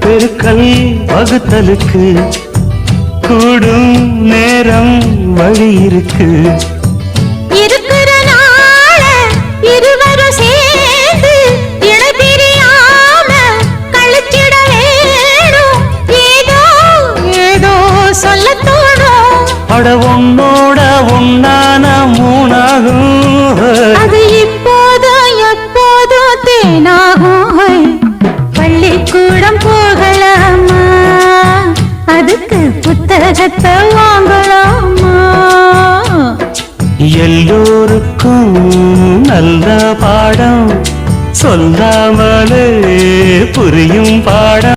பெருக்கல் வகுத்தலுக்கு கூடும் நேரம் வழி இருக்கு. இருக்கிற நாள இருவரும் சேர்ந்து இணை பிரியாம கழிச்சிட வேணும். ஏதோ ஏதோ சொல்ல தோணும். அட உன்னோட உன்னான மூணாகும். அது இப்போதும் எப்போதும் தேனாகும். பள்ளிக்கூடம் போகலாமா, அதுக்கு புத்தகத்தை வாங்கலாமா? எல்லோருக்கும் நல்ல பாடம் சொல்லாமலே புரியும் பாடம்.